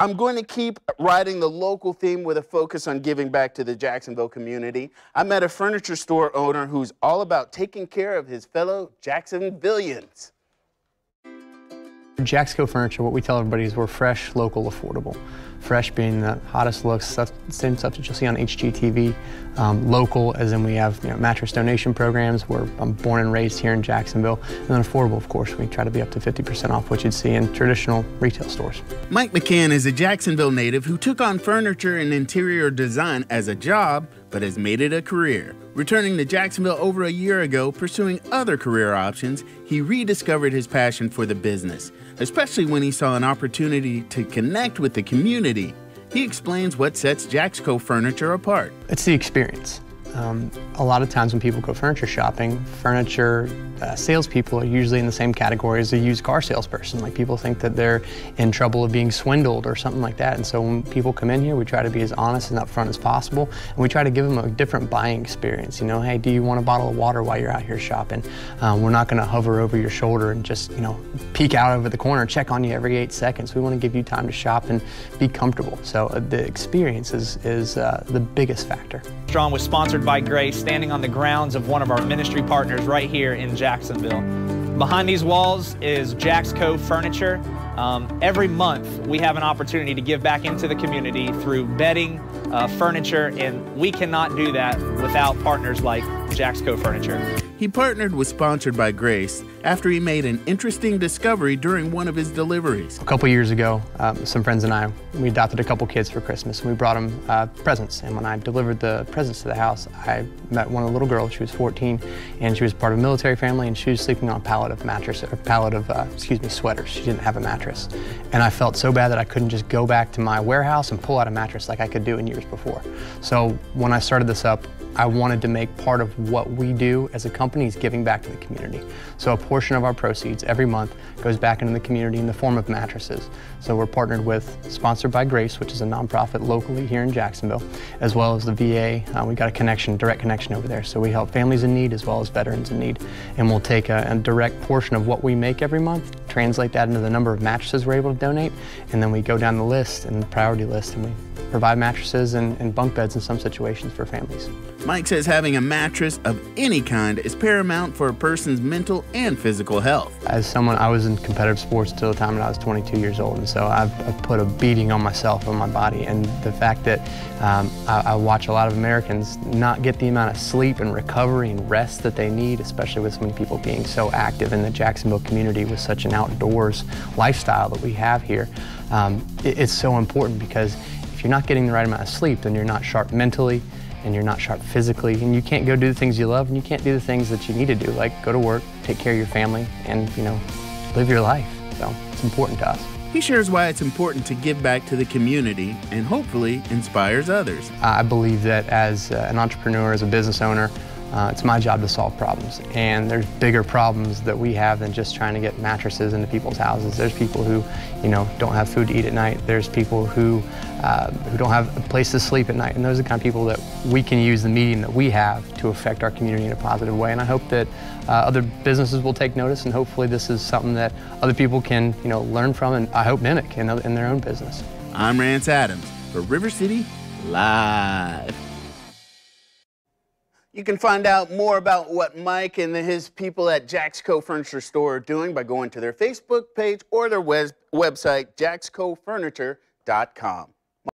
I'm going to keep riding the local theme with a focus on giving back to the Jacksonville community. I met a furniture store owner who's all about taking care of his fellow Jacksonvillians. JaxCo Furniture, what we tell everybody is we're fresh, local, affordable. Fresh being the hottest looks, same stuff that you'll see on HGTV. Local, as in we have mattress donation programs. I'm born and raised here in Jacksonville. And then affordable, of course, we try to be up to 50% off what you'd see in traditional retail stores. Mike McCann is a Jacksonville native who took on furniture and interior design as a job, but has made it a career. Returning to Jacksonville over a year ago, pursuing other career options, he rediscovered his passion for the business, especially when he saw an opportunity to connect with the community. He explains what sets JaxCo Furniture apart. It's the experience. A lot of times when people go furniture shopping, furniture salespeople are usually in the same category as a used car salesperson. Like, people think that they're in trouble of being swindled or something like that. And so when people come in here, we try to be as honest and upfront as possible, and we try to give them a different buying experience. Hey, do you want a bottle of water while you're out here shopping? We're not going to hover over your shoulder and just peek out over the corner and check on you every 8 seconds. We want to give you time to shop and be comfortable. So the experience is the biggest factor. Strong was sponsored by Grace, standing on the grounds of one of our ministry partners right here in Jacksonville. Behind these walls is JaxCo Furniture. Every month we have an opportunity to give back into the community through bedding, furniture, and we cannot do that without partners like JaxCo Furniture. He partnered with Sponsored by Grace after he made an interesting discovery during one of his deliveries. A couple years ago, some friends and I, we adopted a couple kids for Christmas, and we brought them presents. And when I delivered the presents to the house, I met one of the little girls. She was 14, and she was part of a military family, and she was sleeping on a pallet of sweaters. She didn't have a mattress. And I felt so bad that I couldn't just go back to my warehouse and pull out a mattress like I could do in years before. So when I started this up, I wanted to make part of what we do as a company is giving back to the community. So a portion of our proceeds every month goes back into the community in the form of mattresses. So we're partnered with Sponsored by Grace, which is a nonprofit locally here in Jacksonville, as well as the VA. We got a direct connection over there. So we help families in need as well as veterans in need. And we'll take a direct portion of what we make every month, translate that into the number of mattresses we're able to donate, and then we go down the list and the priority list, and we provide mattresses and bunk beds in some situations for families. Mike says having a mattress of any kind is paramount for a person's mental and physical health. As someone, I was in competitive sports till the time that I was 22 years old, and so I've put a beating on myself, on my body, and the fact that I watch a lot of Americans not get the amount of sleep and recovery and rest that they need, especially with so many people being so active in the Jacksonville community with such an outdoors lifestyle that we have here. It's so important, because if you're not getting the right amount of sleep, then you're not sharp mentally, and you're not sharp physically, and you can't go do the things you love, and you can't do the things that you need to do, like go to work, take care of your family, and live your life. So it's important to us. He shares why it's important to give back to the community and hopefully inspires others. I believe that as an entrepreneur, as a business owner, it's my job to solve problems, and there's bigger problems that we have than just trying to get mattresses into people's houses. There's people who, don't have food to eat at night. There's people who don't have a place to sleep at night, and those are the kind of people that we can use the medium that we have to affect our community in a positive way. And I hope that other businesses will take notice, and hopefully this is something that other people can, learn from, and I hope mimic in their own business. I'm Rance Adams for River City Live. You can find out more about what Mike and his people at JaxCo Furniture Store are doing by going to their Facebook page or their website, jaxcofurniture.com.